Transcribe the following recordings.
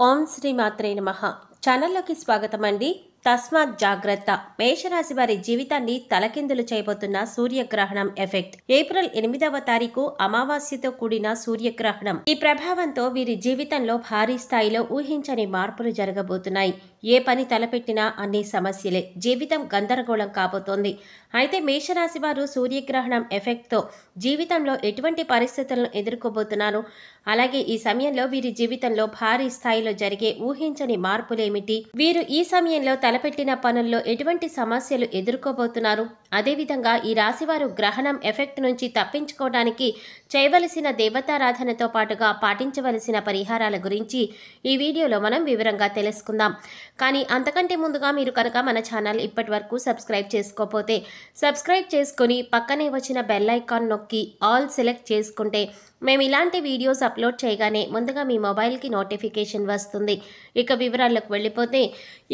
ఓం శ్రీ మాత్రే నమః. ఛానల్లోకి స్వాగతం అండి. తస్మాత్ జాగ్రత్త. మేషరాశి వారి జీవితాన్ని తలకిందులు చేయబోతున్న సూర్యగ్రహణం ఎఫెక్ట్. ఏప్రిల్ 8వ తారీఖు అమావాస్యతో కూడిన సూర్యగ్రహణం. ఈ ప్రభావంతో వీరి జీవితంలో భారీ స్థాయిలో ఊహించని మార్పులు జరగబోతున్నాయి. ఏ పని తలపెట్టినా అన్ని సమస్యలే. జీవితం గందరగోళం కాబోతోంది. అయితే మేషరాశి వారు సూర్యగ్రహణం ఎఫెక్ట్తో జీవితంలో ఎటువంటి పరిస్థితులను ఎదుర్కోబోతున్నారు, అలాగే ఈ సమయంలో వీరి జీవితంలో భారీ స్థాయిలో జరిగే ఊహించని మార్పులేమిటి, వీరు ఈ సమయంలో తలపెట్టిన పనుల్లో ఎటువంటి సమస్యలు ఎదుర్కోబోతున్నారు, అదేవిధంగా ఈ రాశివారు గ్రహణం ఎఫెక్ట్ నుంచి తప్పించుకోవడానికి చేయవలసిన దేవతారాధనతో పాటుగా పాటించవలసిన పరిహారాల గురించి ఈ వీడియోలో మనం వివరంగా తెలుసుకుందాం. కానీ అంతకంటే ముందుగా మీరు కనుక మన ఛానల్ ఇప్పటి వరకు సబ్స్క్రైబ్ చేసుకోకపోతే సబ్స్క్రైబ్ చేసుకొని పక్కనే వచ్చిన బెల్ ఐకాన్ నొక్కి ఆల్ సెలెక్ట్ చేసుకుంటే మేము ఇలాంటి వీడియోస్ అప్లోడ్ చేయగానే ముందుగా మీ మొబైల్కి నోటిఫికేషన్ వస్తుంది. ఇక వివరాలకు వెళ్ళిపోతే,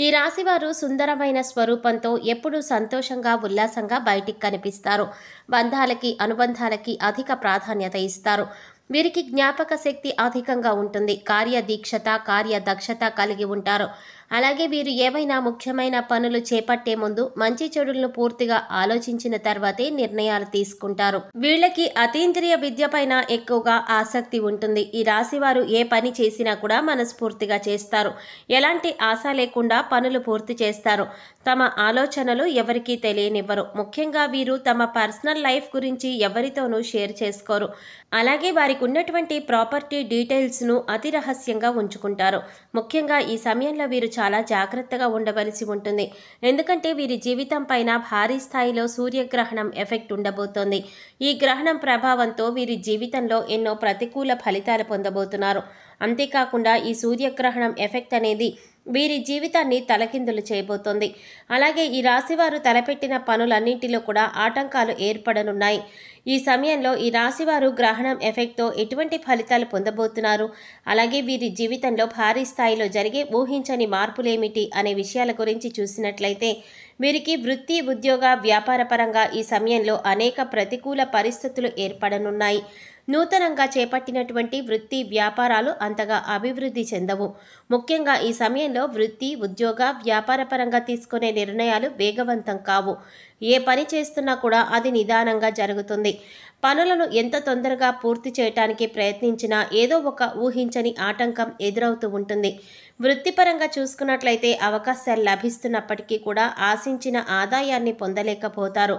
ఈ రాశివారు సుందరమైన స్వరూపంతో ఎప్పుడూ సంతోషంగా ఉల్లాసంగా బయటికి కనిపిస్తారు. బంధాలకి అనుబంధాలకి అధిక ప్రాధాన్యత ఇస్తారు. వీరికి జ్ఞాపక శక్తి అధికంగా ఉంటుంది. కార్యదీక్షత కార్యదక్షత కలిగి ఉంటారు. అలాగే వీరు ఏవైనా ముఖ్యమైన పనులు చేపట్టే ముందు మంచి చెడులను పూర్తిగా ఆలోచించిన తర్వాతే నిర్ణయాలు తీసుకుంటారు. వీళ్ళకి అతీంద్రియ విద్య పైన ఎక్కువగా ఆసక్తి ఉంటుంది. ఈ రాశివారు ఏ పని చేసినా కూడా మనస్ఫూర్తిగా చేస్తారు. ఎలాంటి ఆశ లేకుండా పనులు పూర్తి చేస్తారు. తమ ఆలోచనలు ఎవరికీ తెలియనివ్వరు. ముఖ్యంగా వీరు తమ పర్సనల్ లైఫ్ గురించి ఎవరితోనూ షేర్ చేసుకోరు. అలాగే వారికి ఉన్నటువంటి ప్రాపర్టీ డీటెయిల్స్ను అతి రహస్యంగా ఉంచుకుంటారు. ముఖ్యంగా ఈ సమయంలో వీరు చాలా జాగ్రత్తగా ఉండవలసి ఉంటుంది. ఎందుకంటే వీరి జీవితం పైన భారీ స్థాయిలో సూర్యగ్రహణం ఎఫెక్ట్ ఉండబోతోంది. ఈ గ్రహణం ప్రభావంతో వీరి జీవితంలో ఎన్నో ప్రతికూల ఫలితాలు పొందబోతున్నారు. అంతేకాకుండా ఈ సూర్యగ్రహణం ఎఫెక్ట్ అనేది వీరి జీవితాన్ని తలకిందులు చేయబోతోంది. అలాగే ఈ రాశివారు తలపెట్టిన పనులన్నింటిలో కూడా ఆటంకాలు ఏర్పడనున్నాయి. ఈ సమయంలో ఈ రాశివారు గ్రహణం ఎఫెక్ట్తో ఎటువంటి ఫలితాలు పొందబోతున్నారు, అలాగే వీరి జీవితంలో భారీ స్థాయిలో జరిగే ఊహించని మార్పులేమిటి అనే విషయాల గురించి చూసినట్లయితే, వీరికి వృత్తి ఉద్యోగ వ్యాపార పరంగా ఈ సమయంలో అనేక ప్రతికూల పరిస్థితులు ఏర్పడనున్నాయి. నూతనంగా చేపట్టినటువంటి వృత్తి వ్యాపారాలు అంతగా అభివృద్ధి చెందవు. ముఖ్యంగా ఈ సమయంలో వృత్తి ఉద్యోగ వ్యాపార పరంగా తీసుకునే నిర్ణయాలు వేగవంతం కావు. ఏ పని చేస్తున్నా కూడా అది నిదానంగా జరుగుతుంది. పనులను ఎంత తొందరగా పూర్తి చేయడానికి ప్రయత్నించినా ఏదో ఒక ఊహించని ఆటంకం ఎదురవుతూ ఉంటుంది. వృత్తిపరంగా చూసుకున్నట్లయితే అవకాశాలు లభిస్తున్నప్పటికీ కూడా ఆశించిన ఆదాయాన్ని పొందలేకపోతారు.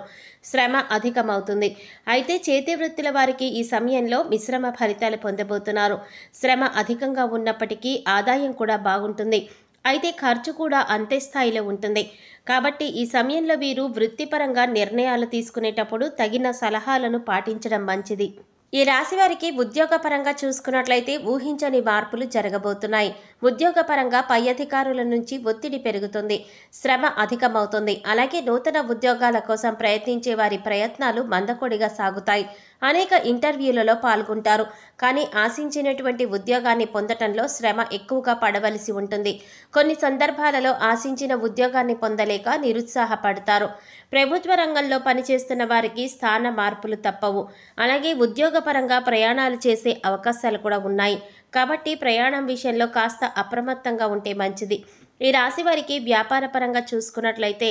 శ్రమ అధికమవుతుంది. అయితే చేతి వృత్తుల వారికి ఈ సమయంలో మిశ్రమ ఫలితాలు పొందబోతున్నారు. శ్రమ అధికంగా ఉన్నప్పటికీ ఆదాయం కూడా బాగుంటుంది. అయితే ఖర్చు కూడా అంతే స్థాయిలో ఉంటుంది. కాబట్టి ఈ సమయంలో వీరు వృత్తిపరంగా నిర్ణయాలు తీసుకునేటప్పుడు తగిన సలహాలను పాటించడం మంచిది. ఈ రాశి వారికి ఉద్యోగపరంగా చూసుకున్నట్లయితే ఊహించని మార్పులు జరగబోతున్నాయి. ఉద్యోగపరంగా పై అధికారుల నుంచి ఒత్తిడి పెరుగుతుంది. శ్రమ అధికమవుతుంది. అలాగే నూతన ఉద్యోగాల కోసం ప్రయత్నించే వారి ప్రయత్నాలు మందకొడిగా సాగుతాయి. అనేక ఇంటర్వ్యూలలో పాల్గొంటారు. కానీ ఆశించినటువంటి ఉద్యోగాన్ని పొందటంలో శ్రమ ఎక్కువగా పడవలసి ఉంటుంది. కొన్ని సందర్భాలలో ఆశించిన ఉద్యోగాన్ని పొందలేక నిరుత్సాహపడతారు. ప్రభుత్వ రంగంలో పనిచేస్తున్న వారికి స్థాన మార్పులు తప్పవు. అలాగే ఉద్యోగపరంగా ప్రయాణాలు చేసే అవకాశాలు కూడా ఉన్నాయి. కాబట్టి ప్రయాణం విషయంలో కాస్త అప్రమత్తంగా ఉంటే మంచిది. ఈ రాశి వారికి వ్యాపార పరంగా చూసుకున్నట్లయితే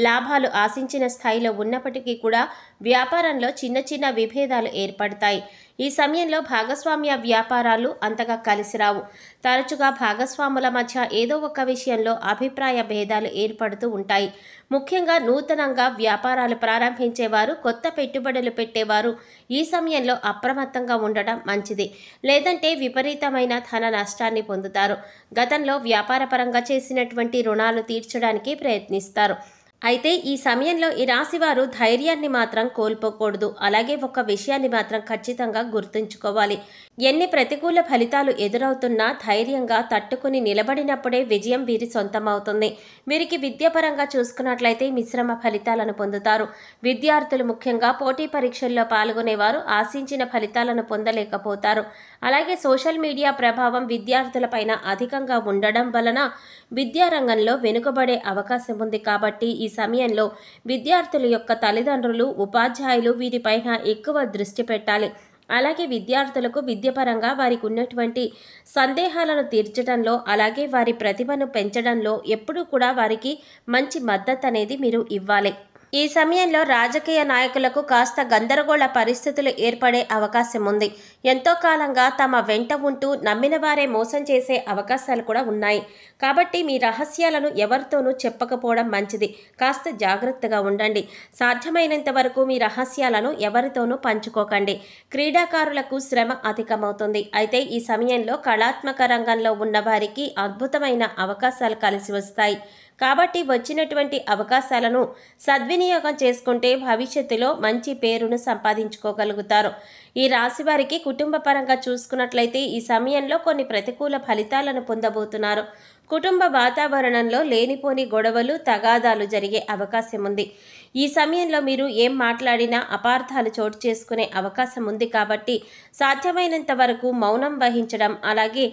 లాభాలు ఆశించిన స్థాయిలో ఉన్నప్పటికీ కూడా వ్యాపారంలో చిన్న చిన్న విభేదాలు ఏర్పడతాయి. ఈ సమయంలో భాగస్వామ్య వ్యాపారాలు అంతగా కలిసిరావు. తరచుగా భాగస్వాముల మధ్య ఏదో ఒక విషయంలో అభిప్రాయ భేదాలు ఏర్పడుతూ ఉంటాయి. ముఖ్యంగా నూతనంగా వ్యాపారాలు ప్రారంభించేవారు, కొత్త పెట్టుబడులు పెట్టేవారు ఈ సమయంలో అప్రమత్తంగా ఉండటం మంచిది. లేదంటే విపరీతమైన ధన నష్టాన్ని పొందుతారు. గతంలో వ్యాపార పరంగా చేసినటువంటి రుణాలు తీర్చడానికి ప్రయత్నిస్తారు. అయితే ఈ సమయంలో ఈ రాశివారు ధైర్యాన్ని మాత్రం కోల్పోకూడదు. అలాగే ఒక విషయాన్ని మాత్రం ఖచ్చితంగా గుర్తుంచుకోవాలి. ఎన్ని ప్రతికూల ఫలితాలు ఎదురవుతున్నా ధైర్యంగా తట్టుకుని నిలబడినప్పుడే విజయం వీరి సొంతమవుతుంది. వీరికి విద్యాపరంగా చూసుకున్నట్లయితే మిశ్రమ ఫలితాలను పొందుతారు. విద్యార్థులు ముఖ్యంగా పోటీ పరీక్షల్లో పాల్గొనేవారు ఆశించిన ఫలితాలను పొందలేకపోతారు. అలాగే సోషల్ మీడియా ప్రభావం విద్యార్థులపైన అధికంగా ఉండడం వలన విద్యారంగంలో వెనుకబడే అవకాశం ఉంది. కాబట్టి ఈ సమయంలో విద్యార్థుల యొక్క తల్లిదండ్రులు, ఉపాధ్యాయులు వీరిపైన ఎక్కువ దృష్టి పెట్టాలి. అలాగే విద్యార్థులకు విద్యపరంగా వారికి ఉన్నటువంటి సందేహాలను తీర్చడంలో, అలాగే వారి ప్రతిభను పెంచడంలో ఎప్పుడూ కూడా వారికి మంచి మద్దతు అనేది మీరు ఇవ్వాలి. ఈ సమయంలో రాజకీయ నాయకులకు కాస్త గందరగోళ పరిస్థితులు ఏర్పడే అవకాశం ఉంది. ఎంతో కాలంగా తమ వెంట ఉంటూ నమ్మిన వారే మోసం చేసే అవకాశాలు కూడా ఉన్నాయి. కాబట్టి మీ రహస్యాలను ఎవరితోనూ చెప్పకపోవడం మంచిది. కాస్త జాగ్రత్తగా ఉండండి. సాధ్యమైనంత వరకు మీ రహస్యాలను ఎవరితోనూ పంచుకోకండి. క్రీడాకారులకు శ్రమ అధికమవుతుంది. అయితే ఈ సమయంలో కళాత్మక రంగంలో ఉన్న వారికి అద్భుతమైన అవకాశాలు కలిసి వస్తాయి. కాబట్టి వచ్చినటువంటి అవకాశాలను సద్వినియోగం చేసుకుంటే భవిష్యత్తులో మంచి పేరును సంపాదించుకోగలుగుతారు. ఈ రాశి వారికి కుటుంబ పరంగా చూసుకున్నట్లయితే ఈ సమయంలో కొన్ని ప్రతికూల ఫలితాలను పొందబోతున్నారు. కుటుంబ వాతావరణంలో లేనిపోని గొడవలు, తగాదాలు జరిగే అవకాశం ఉంది. ఈ సమయంలో మీరు ఏం మాట్లాడినా అపార్థాలు చోటు చేసుకునే అవకాశం ఉంది. కాబట్టి సాధ్యమైనంత వరకు మౌనం వహించడం, అలాగే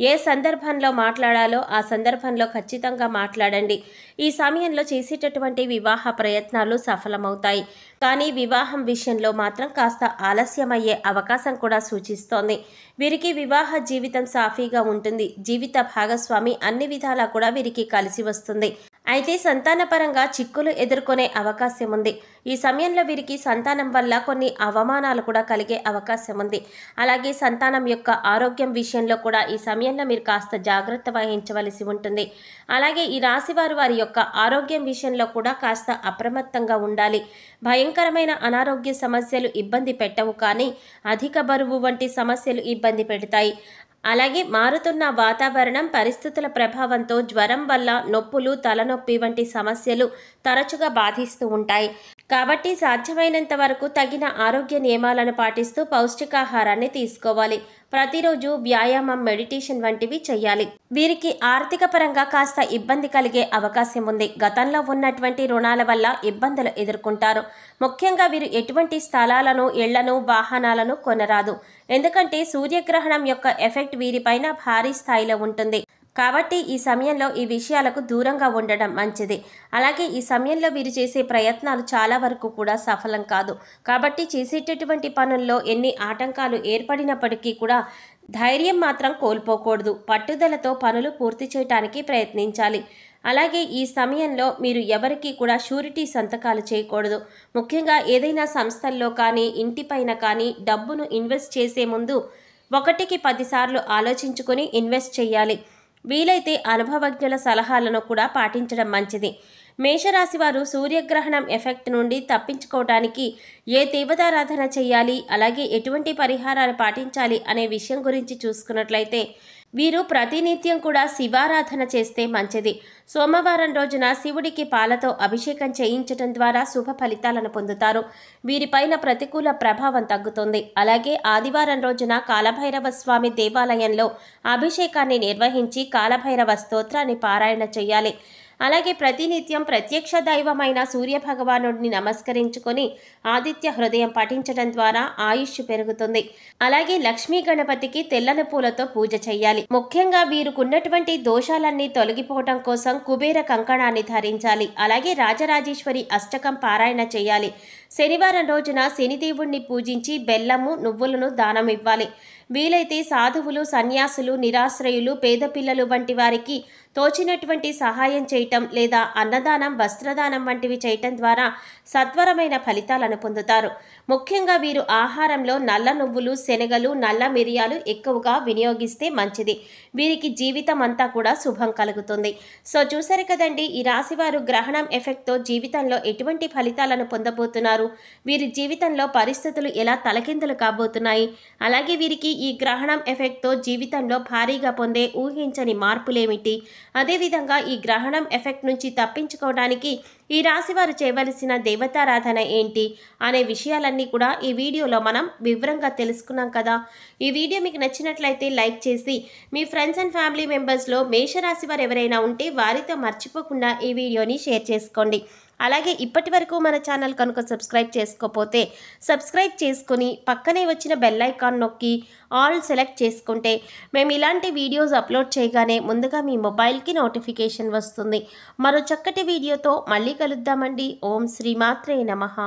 ఏ సందర్భంలో మాట్లాడాలో ఆ సందర్భంలో ఖచ్చితంగా మాట్లాడండి. ఈ సమయంలో చేసేటటువంటి వివాహ ప్రయత్నాలు సఫలమవుతాయి. కానీ వివాహం విషయంలో మాత్రం కాస్త ఆలస్యమయ్యే అవకాశం కూడా సూచిస్తోంది. వీరికి వివాహ జీవితం సాఫీగా ఉంటుంది. జీవిత భాగస్వామి అన్ని విధాలా కూడా వీరికి కలిసి వస్తుంది. అయితే సంతానపరంగా చిక్కులు ఎదుర్కొనే అవకాశం ఉంది. ఈ సమయంలో వీరికి సంతానం వల్ల కొన్ని అవమానాలు కూడా కలిగే అవకాశం ఉంది. అలాగే సంతానం యొక్క ఆరోగ్యం విషయంలో కూడా ఈ సమయంలో మీరు కాస్త జాగ్రత్త వహించవలసి ఉంటుంది. అలాగే ఈ రాశివారు వారి యొక్క ఆరోగ్యం విషయంలో కూడా కాస్త అప్రమత్తంగా ఉండాలి. భయంకరమైన అనారోగ్య సమస్యలు ఇబ్బంది పెట్టవు, కానీ అధిక బరువు వంటి సమస్యలు ఇబ్బంది పెడతాయి. అలాగే మారుతున్న వాతావరణం, పరిస్థితుల ప్రభావంతో జ్వరం వల్ల నొప్పులు, తలనొప్పి వంటి సమస్యలు తరచుగా బాధిస్తూ ఉంటాయి. కాబట్టి సాధ్యమైనంత వరకు తగిన ఆరోగ్య నియమాలను పాటిస్తూ పౌష్టికాహారాన్ని తీసుకోవాలి. ప్రతిరోజు వ్యాయామం, మెడిటేషన్ వంటివి చేయాలి. వీరికి ఆర్థిక పరంగా కాస్త ఇబ్బంది కలిగే అవకాశం ఉంది. గతంలో ఉన్నటువంటి రుణాల వల్ల ఇబ్బందులు ఎదుర్కొంటారు. ముఖ్యంగా వీరు ఎటువంటి స్థలాలను, ఇళ్లను, వాహనాలను కొనరాదు. ఎందుకంటే సూర్యగ్రహణం యొక్క ఎఫెక్ట్ వీరిపైన భారీ స్థాయిలో ఉంటుంది. కాబట్టి ఈ సమయంలో ఈ విషయాలకు దూరంగా ఉండడం మంచిది. అలాగే ఈ సమయంలో వీరు చేసే ప్రయత్నాలు చాలా వరకు కూడా సఫలం కాదు. కాబట్టి చేసేటటువంటి పనుల్లో ఎన్ని ఆటంకాలు ఏర్పడినప్పటికీ కూడా ధైర్యం మాత్రం కోల్పోకూడదు. పట్టుదలతో పనులు పూర్తి చేయడానికి ప్రయత్నించాలి. అలాగే ఈ సమయంలో మీరు ఎవరికీ కూడా షూరిటీ సంతకాలు చేయకూడదు. ముఖ్యంగా ఏదైనా సంస్థల్లో కానీ, ఇంటిపైన కానీ డబ్బును ఇన్వెస్ట్ చేసే ముందు 1కి 10 సార్లు ఆలోచించుకొని ఇన్వెస్ట్ చేయాలి. వీలైతే అనుభవజ్ఞుల సలహాలను కూడా పాటించడం మంచిది. మేషరాశి వారు సూర్యగ్రహణం ఎఫెక్ట్ నుండి తప్పించుకోవడానికి ఏ దేవతారాధన చేయాలి, అలాగే ఎటువంటి పరిహారాలు పాటించాలి అనే విషయం గురించి చూసుకున్నట్లయితే వీరు ప్రతినిత్యం కూడా శివారాధన చేస్తే మంచిది. సోమవారం రోజున శివుడికి పాలతో అభిషేకం చేయించడం ద్వారా శుభ ఫలితాలను పొందుతారు. వీరిపైన ప్రతికూల ప్రభావం తగ్గుతుంది. అలాగే ఆదివారం రోజున కాలభైరవ స్వామి దేవాలయంలో అభిషేకాన్ని నిర్వహించి కాలభైరవ స్తోత్రాన్ని పారాయణ చేయాలి. అలాగే ప్రతినిత్యం ప్రత్యక్ష దైవమైన సూర్య భగవానుడిని నమస్కరించుకొని ఆదిత్య హృదయం పఠించడం ద్వారా ఆయుష్ పెరుగుతుంది. అలాగే లక్ష్మీ గణపతికి తెల్లని పూలతో పూజ చేయాలి. ముఖ్యంగా వీరుకున్నటువంటి దోషాలన్నీ తొలగిపోవడం కోసం కుబేర కంకణాన్ని ధరించాలి. అలాగే రాజరాజేశ్వరి అష్టకం పారాయణ చేయాలి. శనివారం రోజున శనిదేవుణ్ణి పూజించి బెల్లము, నువ్వులను దానం ఇవ్వాలి. వీలైతే సాధువులు, సన్యాసులు, నిరాశ్రయులు, పేద పిల్లలు వంటి వారికి తోచినటువంటి సహాయం చేయటం లేదా అన్నదానం, వస్త్రదానం వంటివి చేయటం ద్వారా సత్వరమైన ఫలితాలను పొందుతారు. ముఖ్యంగా వీరు ఆహారంలో నల్ల నువ్వులు, శనగలు, నల్ల మిరియాలు ఎక్కువగా వినియోగిస్తే మంచిది. వీరికి జీవితం అంతా కూడా శుభం కలుగుతుంది. సో చూసారు కదండి, ఈ రాశివారు గ్రహణం ఎఫెక్ట్తో జీవితంలో ఎటువంటి ఫలితాలను పొందబోతున్నారు, వీరి జీవితంలో పరిస్థితులు ఎలా తలకిందులు కాబోతున్నాయి, అలాగే వీరికి ఈ గ్రహణం ఎఫెక్ట్తో జీవితంలో భారీగా పొందే ఊహించని మార్పులేమిటి, అదేవిధంగా ఈ గ్రహణం ఎఫెక్ట్ నుంచి తప్పించుకోవడానికి ఈ రాశివారు చేయవలసిన దేవతారాధన ఏంటి అనే విషయాలన్నీ కూడా ఈ వీడియోలో మనం వివరంగా తెలుసుకున్నాం కదా. ఈ వీడియో మీకు నచ్చినట్లయితే లైక్ చేసి మీ ఫ్రెండ్స్ అండ్ ఫ్యామిలీ మెంబర్స్లో మేషరాశి వారు ఎవరైనా ఉంటే వారితో మర్చిపోకుండా ఈ వీడియోని షేర్ చేసుకోండి. అలాగే ఇప్పటి వరకు మన ఛానల్ కనుక సబ్స్క్రైబ్ చేసుకోకపోతే సబ్స్క్రైబ్ చేసుకుని పక్కనే వచ్చిన బెల్ ఐకాన్ నొక్కి ఆల్ సెలెక్ట్ చేసుకుంటే మేము ఇలాంటి వీడియోస్ అప్లోడ్ చేయగానే ముందుగా మీ మొబైల్కి నోటిఫికేషన్ వస్తుంది. మరో చక్కటి వీడియోతో మళ్ళీ కలుద్దామండి. ఓం శ్రీమాత్రే నమః.